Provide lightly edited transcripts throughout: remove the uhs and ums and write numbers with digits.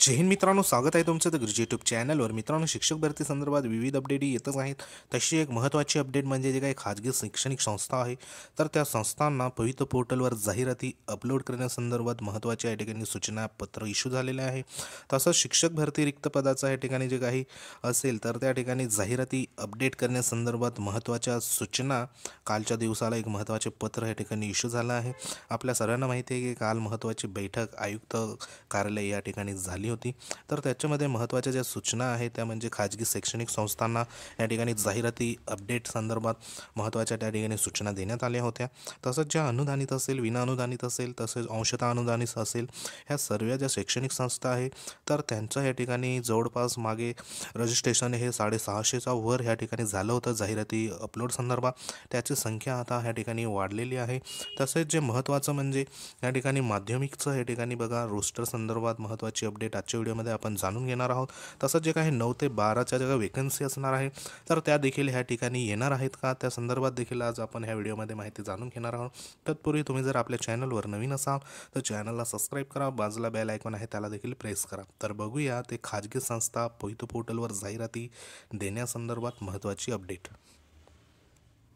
जय हिंद मित्रांनो, स्वागत आहे तुमचं तर यूट्यूब चॅनलवर. मित्रांनो, शिक्षक भरती संदर्भात विविध अपडेट येतच आहेत. तशी एक महत्त्वाची अपडेट म्हणजे जे काही खाजगी शैक्षणिक संस्था आहे, तर त्या संस्थांना पवित्र पोर्टलवर जाहिराती अपलोड करण्यासंदर्भात महत्त्वाच्या या ठिकाणी सूचना पत्र इश्यू झालेले आहे. तसंच शिक्षक भरती रिक्त पदाचा या ठिकाणी जे काही असेल तर त्या ठिकाणी जाहिराती अपडेट करण्यासंदर्भात महत्त्वाच्या सूचना कालच्या दिवसाला एक महत्त्वाचे पत्र या ठिकाणी इश्यू झालं आहे. आपल्या सर्वांना माहिती आहे की काल महत्त्वाची बैठक आयुक्त कार्यालय या ठिकाणी झाली होती. तर त्याच्यामध्ये महत्त्वाच्या ज्या सूचना आहेत त्या म्हणजे खाजगी शैक्षणिक संस्थांना या ठिकाणी जाहिराती अपडेट संदर्भात महत्त्वाच्या त्या ठिकाणी सूचना देण्यात आल्या होत्या. तसंच ज्या अनुदानित असेल, विना अनुदानित असेल, तसेच अंशतः अनुदानित असेल, ह्या सर्व ज्या शैक्षणिक संस्था आहे तर त्यांचं या ठिकाणी जवळपास मागे रजिस्ट्रेशन हे 650च्या वर ह्या ठिकाणी झालं होतं जाहिराती अपलोड संदर्भात. त्याची संख्या आता ह्या ठिकाणी वाढलेली आहे. तसेच जे महत्त्वाचं म्हणजे या ठिकाणी माध्यमिकचं या ठिकाणी बघा रोस्टर संदर्भात महत्त्वाची अपडेट आजच्या व्हिडिओमध्ये आपण जाणून घेणार आहोत. तसंच जे काही 9 ते 12च्या ज्या वेकन्सी असणार आहे तर त्या देखील ह्या ठिकाणी येणार आहेत का, त्या संदर्भात देखील आज आपण ह्या व्हिडिओमध्ये माहिती जाणून घेणार आहोत. तत्पूर्वी तुम्ही जर आपल्या चॅनलवर नवीन असाल तर चॅनलला सबस्क्राईब करा, बाजूला बेल आयकॉन आहे त्याला देखील प्रेस करा. तर बघूया ते खाजगी संस्था पवित्र पोर्टलवर जाहिराती देण्यासंदर्भात महत्त्वाची अपडेट.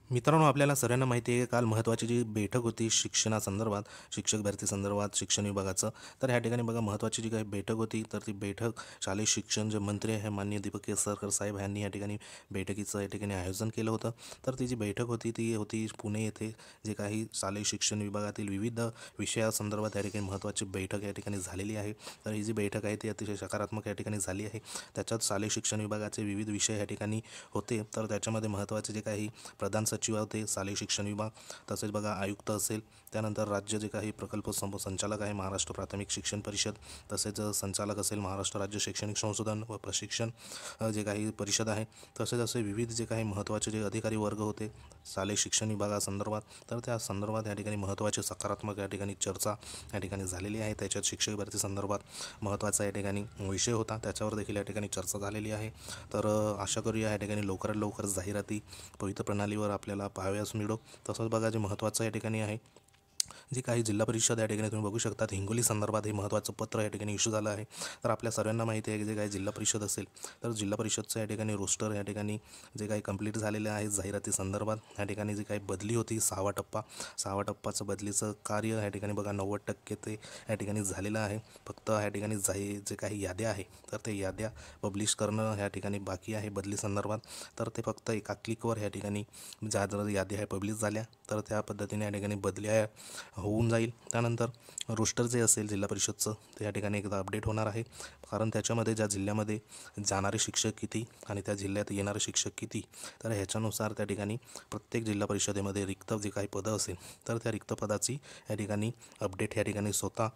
मित्रांनो, आपल्याला सर्वांना माहिती आहे की काल महत्त्वाची जी बैठक होती शिक्षणासंदर्भात, शिक्षक भरती संदर्भात शिक्षण विभागाचं, तर ह्या ठिकाणी बघा महत्त्वाची जी काही बैठक होती तर ती बैठक शालेय शिक्षण जे मंत्री आहे माननीय दीपक केसरकर साहेब यांनी या ठिकाणी बैठकीचं या ठिकाणी आयोजन केलं होतं. तर ती जी बैठक होती ती होती पुणे येथे. जे काही शालेय शिक्षण विभागातील विविध विषयासंदर्भात या ठिकाणी महत्त्वाची बैठक या ठिकाणी झालेली आहे. तर ही जी बैठक आहे ती अतिशय सकारात्मक या ठिकाणी झाली आहे. त्याच्यात शालेय शिक्षण विभागाचे विविध विषय या ठिकाणी होते. तर त्याच्यामध्ये महत्त्वाचे जे काही प्रधान सचिव होते शालेय शिक्षण विभाग, तसेच बघा आयुक्त असेल, त्यानंतर राज्य जे काही प्रकल्प संचालक आहे महाराष्ट्र प्राथमिक शिक्षण परिषद, तसेच संचालक असेल महाराष्ट्र राज्य शैक्षणिक संशोधन व प्रशिक्षण जे काही परिषद आहे, तसेच असे विविध जे काही महत्त्वाचे जे अधिकारी वर्ग होते शालेय शिक्षण विभागासंदर्भात, तर त्या संदर्भात या ठिकाणी महत्त्वाचे सकारात्मक या ठिकाणी चर्चा या ठिकाणी झालेली आहे. त्याच्यात शिक्षक भरती संदर्भात महत्त्वाचा या ठिकाणी विषय होता, त्याच्यावर देखील या ठिकाणी चर्चा झालेली आहे. तर आशा करूया या ठिकाणी लवकरात लवकर जाहिराती पवित्र प्रणालीवर आपल्याला पाहाव्यास मिळो. तसंच बघा जे महत्त्वाचं या ठिकाणी आहे, जी काही जिल्हा परिषद या ठिकाणी तुम्ही बघू शकता हिंगोली संदर्भात हे महत्त्वाचं पत्र या ठिकाणी इश्यू झालं आहे. तर आपल्या सर्वांना माहिती आहे की जे काही जिल्हा परिषद असेल तर जिल्हा परिषदचं या ठिकाणी रोस्टर या ठिकाणी जे काही कंप्लीट झालेलं आहे जाहिराती संदर्भात, या ठिकाणी जी काही बदली होती 6वा टप्पाचं बदलीचं कार्य या ठिकाणी बघा 90% ते या ठिकाणी झालेलं आहे. फक्त या ठिकाणी जे काही याद्या आहे तर ते याद्या पब्लिश करणं या ठिकाणी बाकी आहे बदली संदर्भात. तर ते फक्त एका क्लिकवर या ठिकाणी ज्या जर याद्या आहे पब्लिश झाल्या तर त्या पद्धतीने या ठिकाणी बदल्या होऊन जाईल. त्यानंतर रोस्टर जे असेल जिल्हा परिषदचं ते या ठिकाणी एकदा अपडेट होणार आहे, कारण त्याच्यामध्ये ज्या जिल्ह्यामध्ये जाणारे शिक्षक किती आणि त्या जिल्ह्यात येणारे शिक्षक किती, तर ह्याच्यानुसार त्या ठिकाणी प्रत्येक जिल्हा परिषदेमध्ये रिक्त जे काही पदं असेल तर त्या रिक्त पदाची या ठिकाणी अपडेट या ठिकाणी स्वतः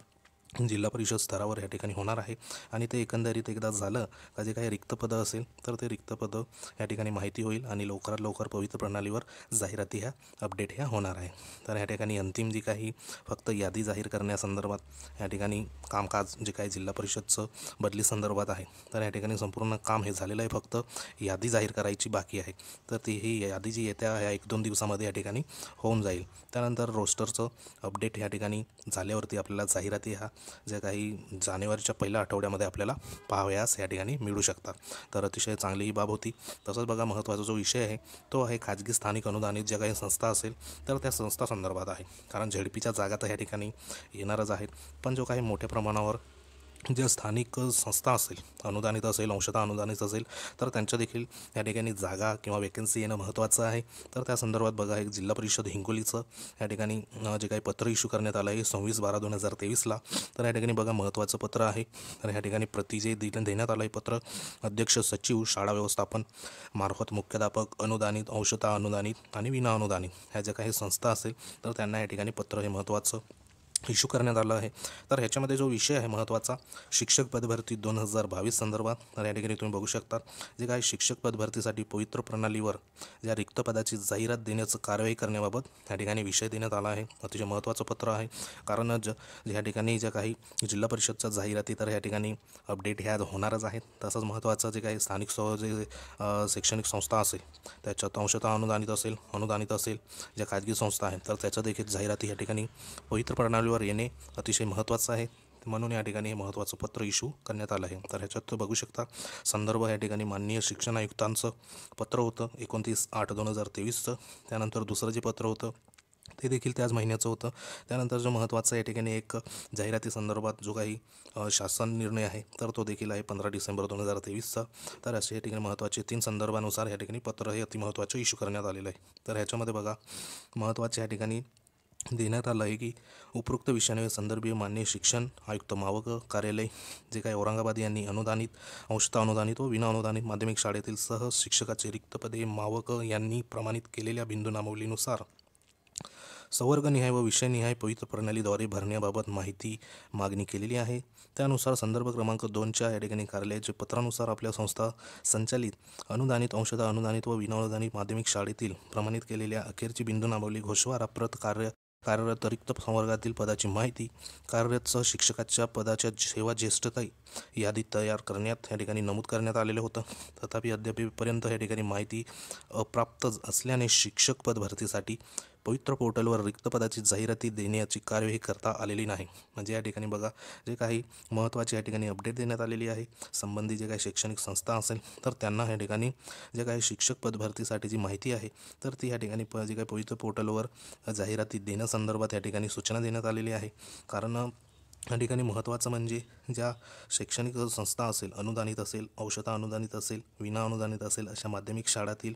जिल्हा परिषद स्तरावर या ठिकाणी होणार आहे. आणि ते एकंदरीत एकदा झालं का जे काही रिक्त पदं असेल तर ते रिक्त पदं या ठिकाणी माहिती होईल आणि लवकरात लवकर पवित्र प्रणालीवर जाहिराती ह्या अपडेट ह्या होणार आहे. तर या ठिकाणी अंतिम जी काही फक्त यादी जाहीर करण्यासंदर्भात या ठिकाणी कामकाज जे काही जिल्हा परिषदचं बदली संदर्भात आहे तर या ठिकाणी संपूर्ण काम हे झालेलं आहे, फक्त यादी जाहीर करायची बाकी आहे. तर ती ही यादी जी येत्या ह्या 1-2 दिवसामध्ये या ठिकाणी होऊन जाईल. त्यानंतर रोस्टरचं अपडेट या ठिकाणी झाल्यावरती आपल्याला जाहिराती ह्या ज्या काही जानेवारीच्या पहिल्या आठवड्यामध्ये आपल्याला पाहावयास या ठिकाणी मिळू शकतात. तर अतिशय चांगली ही बाब होती. तसंच बघा महत्त्वाचा जो विषय आहे तो आहे खाजगी स्थानिक अनुदानित ज्या काही संस्था असेल तर त्या संस्था संदर्भात आहे, कारण झेडपीच्या जागा तर या ठिकाणी येणारच आहेत, पण जो काही मोठ्या प्रमाणावर ज्या स्थानिक संस्था असेल, अनुदानित असेल, अंशतः अनुदानित असेल, तर त्यांच्या देखील या ठिकाणी जागा किंवा वेकन्सी येणं महत्त्वाचं आहे. तर त्या संदर्भात बघा एक जिल्हा परिषद हिंगोलीचं या ठिकाणी जे काही पत्र इश्यू करण्यात आलं आहे 26/12/2023ला, तर या ठिकाणी बघा महत्त्वाचं पत्र आहे. तर या ठिकाणी प्रति जे देण्यात आलं आहे पत्र, अध्यक्ष सचिव शाळा व्यवस्थापन मार्फत मुख्याध्यापक अनुदानित, अंशतः अनुदानित आणि विना अनुदानित ह्या ज्या काही संस्था असेल तर त्यांना या ठिकाणी पत्र हे महत्त्वाचं इश्यू करण्यात आलं आहे. तर ह्याच्यामध्ये जो विषय आहे महत्त्वाचा शिक्षक पदभरती 2022 संदर्भात, तर या ठिकाणी तुम्ही बघू शकता जे काही शिक्षक पदभरतीसाठी पवित्र प्रणालीवर ज्या रिक्त पदाची जाहिरात देण्याचं कारवाई करण्याबाबत या ठिकाणी विषय देण्यात आला आहे. अतिशय महत्त्वाचं पत्र आहे, कारण ह्या ठिकाणी ज्या काही जिल्हा परिषदच्या जाहिराती तर या ठिकाणी अपडेट ह्या होणारच आहेत. तसंच महत्त्वाचं जे काही स्थानिक जे शैक्षणिक संस्था असेल त्याच्यात अंशतः अनुदानित असेल ज्या खाजगी संस्था आहेत तर त्याच्या देखील जाहिराती या ठिकाणी पवित्र प्रणालीवर येणे अतिशय महत्त्वाचं आहे. म्हणून या ठिकाणी हे महत्त्वाचं पत्र इश्यू करण्यात आलं आहे। तर ह्याच्यात बघू शकता संदर्भ या ठिकाणी माननीय शिक्षण आयुक्तांचं पत्र होतं 29/8/2023चं। त्यानंतर दुसरं जे पत्र होतं ते देखील त्याच महिन्याचं होतं। त्यानंतर जो महत्त्वाचा या ठिकाणी एक जाहिराती संदर्भात जो काही शासन निर्णय आहे तर तो देखील आहे 15 डिसेंबर 2023चा। तर असे या ठिकाणी महत्त्वाचे 3 संदर्भानुसार या ठिकाणी पत्र हे अतिमहत्त्वाचे इश्यू करण्यात आलेलं आहे। तर ह्याच्यामध्ये बघा महत्त्वाचे या ठिकाणी देण्यात आलं आहे की उपरोक्त विषयाने संदर्भीय माननीय शिक्षण आयुक्त मावक कार्यालय जे काही औरंगाबाद यांनी अनुदानित अंशतः अनुदानित व विना अनुदानित माध्यमिक शाळेतील सह शिक्षकाचे रिक्त पदे मावक यांनी प्रमाणित केलेल्या बिंदू नामावलीनुसार संवर्गनिहाय व विषयनिहाय पवित्र प्रणालीद्वारे भरण्याबाबत माहिती मागणी केलेली आहे। त्यानुसार संदर्भ क्रमांक 2च्या या ठिकाणी कार्यालयाच्या पत्रानुसार आपल्या संस्था संचालित अनुदानित अंशतः अनुदानित व विना अनुदानित माध्यमिक शाळेतील प्रमाणित केलेल्या अखेरची बिंदू नामावली घोषवारा प्रत कार्यरत रिक्त संवर्गातील पदाची माहिती कार्यरत शिक्षकाच्या पदाच्या सेवा ज्येष्ठता यादी तयार करण्यात या ठिकाणी नमूद करण्यात आलेलं होतं। तथापि अद्यापपर्यंत या ठिकाणी माहिती अप्राप्त असल्याने शिक्षक पद भरतीसाठी पवित्र पोर्टलवर रिक्त पदाची जाहिराती देण्याची कार्यवाही करता आलेली नाही। म्हणजे या ठिकाणी बघा जे काही महत्त्वाची या ठिकाणी अपडेट देण्यात आलेली आहे। संबंधित जे काही शैक्षणिक संस्था असेल तर त्यांना या ठिकाणी जे काही शिक्षक पद भरतीसाठी जी माहिती आहे तर ती या ठिकाणी जे काही पवित्र पोर्टलवर जाहिराती देण्यासंदर्भात या ठिकाणी सूचना देण्यात आलेली आहे। कारण या ठिकाणी महत्त्वाचं म्हणजे ज्या शैक्षणिक संस्था असेल अनुदानित असेल अंशतः अनुदानित असेल विना अनुदानित असेल अशा माध्यमिक शाळातील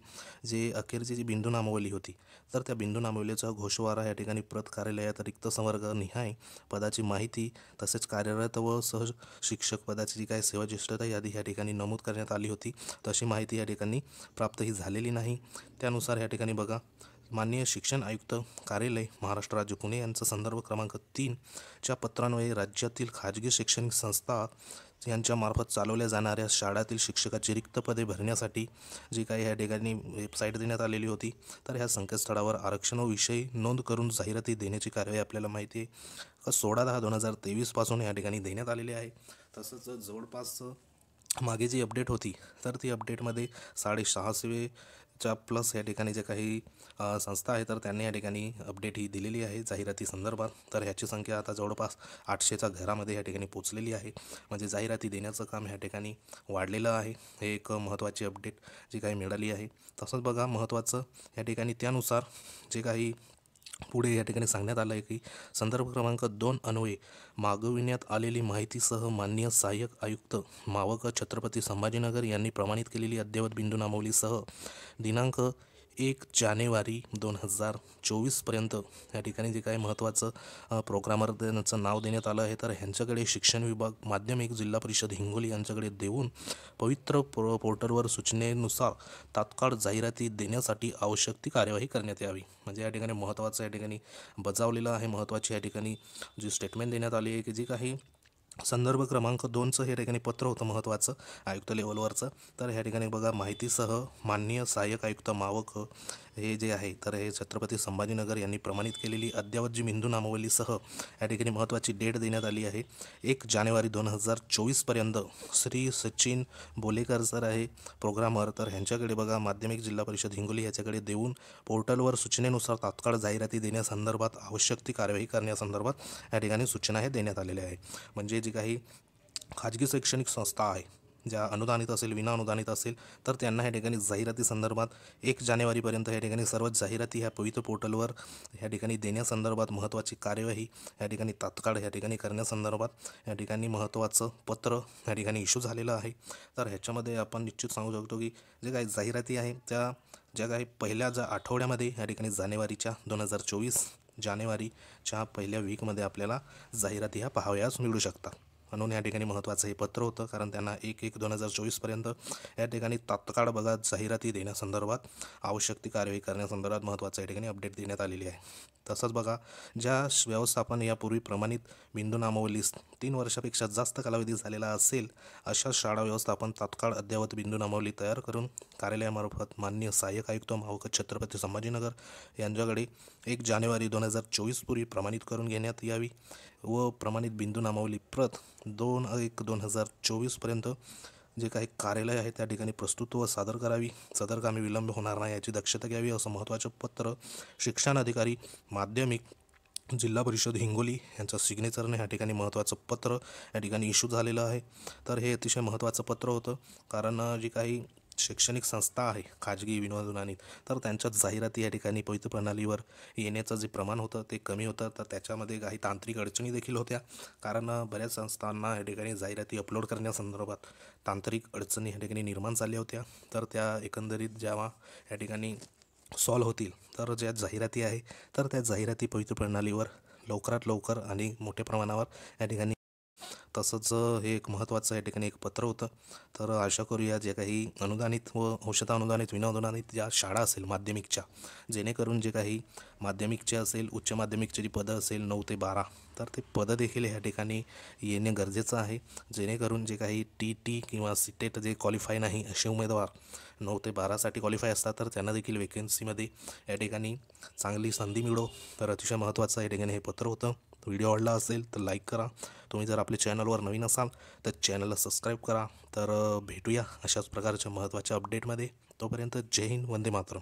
जे अखेरची जी बिंदू नामावली होती तर त्या बिंदू नामावलीचा घोषवारा या ठिकाणी प्रत कार्यालयात रिक्त संवर्ग निहाय पदाची माहिती तसेच कार्यरत व सह शिक्षक पदाची जी काही सेवा ज्येष्ठता यादी या ठिकाणी नमूद करण्यात आली होती तशी माहिती या ठिकाणी प्राप्तही झालेली नाही। त्यानुसार या ठिकाणी बघा माननीय शिक्षण आयुक्त कार्यालय महाराष्ट्र राज्य पुणे यांचा संदर्भ क्रमांक 3च्या पत्रान्वये राज्यातील खाजगी शैक्षणिक संस्था यांच्यामार्फत चालवल्या जाणाऱ्या शाळातील शिक्षकाची रिक्त पदे भरण्यासाठी जी काही या ठिकाणी वेबसाईट देण्यात आलेली होती तर ह्या संकेतस्थळावर आरक्षण व विषय नोंद करून जाहिराती देण्याची कार्यवाही आपल्याला माहिती आहे 16/10/2023 पासून या ठिकाणी देण्यात आलेली आहे। तसंच जवळपास मागे जी अपडेट होती तर ती अपडेटमध्ये 650च्या प्लस या ठिकाणी जे काही संस्था आहे तर त्यांनी या ठिकाणी अपडेट ही दिलेली आहे जाहिराती संदर्भात। तर ह्याची संख्या आता जवळपास 800च्या घरामध्ये या ठिकाणी पोचलेली आहे। म्हणजे जाहिराती देण्याचं काम ह्या ठिकाणी वाढलेलं आहे। हे एक महत्त्वाची अपडेट जी काही मिळाली आहे। तसंच बघा महत्त्वाचं या ठिकाणी त्यानुसार जे काही पुढे या ठिकाणी सांगण्यात आलं आहे की संदर्भ क्रमांक 2 अन्वये मागविण्यात आलेली माहितीसह माननीय सहाय्यक आयुक्त मावक छत्रपती संभाजीनगर यांनी प्रमाणित केलेली अद्ययावत बिंदू नामावलीसह दिनांक 1 जानेवारी 2024 पर्यंत या ठिकाणी जे काही महत्त्वाचं प्रोग्रामर त्यांचं नाव देण्यात आलं आहे तर ह्यांच्याकडे शिक्षण विभाग माध्यमिक जिल्हा परिषद हिंगोली यांच्याकडे देऊन पवित्र पोर्टलवर सूचनेनुसार तात्काळ जाहिराती देण्यासाठी आवश्यक ती कार्यवाही करण्यात यावी। म्हणजे या ठिकाणी महत्त्वाचं या ठिकाणी बजावलेलं आहे। महत्त्वाची या ठिकाणी जी स्टेटमेंट देण्यात आली आहे की जी काही संदर्भ क्रमांक 2चं हे ठिकाणी पत्र होतं महत्त्वाचं आयुक्त लेवलवरचं। तर ह्या ठिकाणी बघा माहितीसह माननीय सहाय्यक आयुक्त मावक हे जे आहे तर हे छत्रपती संभाजीनगर यांनी प्रमाणित केलेली अद्ययावत जी बिंदू नामावलीसह या ठिकाणी महत्त्वाची डेट देण्यात आली आहे 1 जानेवारी 2024 पर्यंत श्री सचिन बोलेकर सर आहे प्रोग्रामर तर ह्यांच्याकडे बघा माध्यमिक जिल्हा परिषद हिंगोली याच्याकडे देऊन पोर्टलवर सूचनेनुसार तात्काळ जाहिराती देण्यासंदर्भात आवश्यक ती कार्यवाही करण्यासंदर्भात या ठिकाणी सूचना हे देण्यात आलेल्या आहे। म्हणजे जी काही खाजगी शैक्षणिक संस्था आहे ज्या अनुदानित असेल विना अनुदानित असेल तर त्यांना या ठिकाणी जाहिराती संदर्भात 1 जानेवारीपर्यंत या ठिकाणी सर्व जाहिराती ह्या पवित्र पोर्टलवर या ठिकाणी देण्यासंदर्भात महत्त्वाची कार्यवाही या ठिकाणी तात्काळ या ठिकाणी करण्यासंदर्भात या ठिकाणी महत्त्वाचं पत्र या ठिकाणी इश्यू झालेलं आहे। तर ह्याच्यामध्ये आपण निश्चित सांगू शकतो की जे काही जाहिराती आहे त्या ज्या काही पहिल्या ज्या आठवड्यामध्ये या ठिकाणी जानेवारीच्या 2024 जानेवारीच्या पहिल्या वीकमध्ये आपल्याला जाहिराती ह्या पाहावयास मिळू शकतात। म्हणून या ठिकाणी महत्त्वाचं हे पत्र होतं कारण त्यांना 1/1/2024 पर्यंत या ठिकाणी तात्काळ बघा जाहिराती देण्यासंदर्भात आवश्यक ती कार्यवाही करण्यासंदर्भात महत्त्वाचं या ठिकाणी अपडेट देण्यात आलेली आहे। तसंच बघा ज्या व्यवस्थापन यापूर्वी प्रमाणित बिंदू नामावलीस 3 वर्षापेक्षा जास्त कालावधी झालेला असेल अशा शाळा व्यवस्थापन तात्काळ अद्ययावत बिंदू नामावली तयार करून कार्यालयामार्फत माननीय सहाय्यक आयुक्त मावक छत्रपती संभाजीनगर यांच्याकडे 1 जानेवारी 2024 पूर्वी प्रमाणित करून घेण्यात यावी व प्रमाणित बिंदू नामावली प्रत 2/1/2024 पर्यंत जे काही कार्यालय आहे त्या ठिकाणी प्रस्तुत व सादर करावी। सदर कामी विलंब होणार नाही याची दक्षता घ्यावी असं महत्त्वाचं पत्र शिक्षणाधिकारी माध्यमिक जिल्हा परिषद हिंगोली यांच्या सिग्नेचरने ह्या ठिकाणी महत्त्वाचं पत्र या ठिकाणी इश्यू झालेलं आहे. तर हे अतिशय महत्त्वाचं पत्र होतं, कारण जी काही शैक्षणिक संस्था आहे खाजगी विनोदनानी, तर त्यांच्या जाहिराती या ठिकाणी पवित्र प्रणालीवर येण्याचं जे प्रमाण होतं ते कमी होतं. तर त्याच्यामध्ये काही तांत्रिक अडचणी देखील होत्या, कारण बऱ्याच संस्थांना या ठिकाणी जाहिराती अपलोड करण्यासंदर्भात तांत्रिक अडचणी या ठिकाणी निर्माण झाल्या होत्या. तर त्या एकंदरीत जेव्हा या ठिकाणी सॉल्व होतील, तर ज्या जाहिराती आहे तर त्या जाहिराती पवित्र प्रणालीवर लवकरात लवकर आणि मोठ्या प्रमाणावर या ठिकाणी. तसंच हे एक महत्त्वाचं या ठिकाणी एक पत्र होतं. तर आशा करूया जे काही अनुदानित व अंशतः अनुदानित विनाअनुदानित ज्या शाळा असेल माध्यमिकच्या, जेणेकरून जे काही माध्यमिकचे असेल, उच्च माध्यमिकची जी पदं असेल 9 ते 12, तर ते पदं देखील ह्या ठिकाणी येणे गरजेचं आहे. जेणेकरून जे काही TT किंवा CTET जे क्वालिफाय नाही असे उमेदवार 9 ते 12साठी क्वालिफाय असतात, तर त्यांना देखील वेकेन्सीमध्ये या ठिकाणी चांगली संधी मिळो. तर अतिशय महत्त्वाचं या ठिकाणी हे पत्र होतं. व्हिडिओ आवडला असेल तर लाईक करा. तुम्ही जर आपल्या चॅनलवर नवीन असाल तर चॅनलला सबस्क्राईब करा. तर भेटूया अशाच प्रकारच्या महत्त्वाच्या अपडेटमध्ये. तोपर्यंत जय हिंद, वंदे मातरम.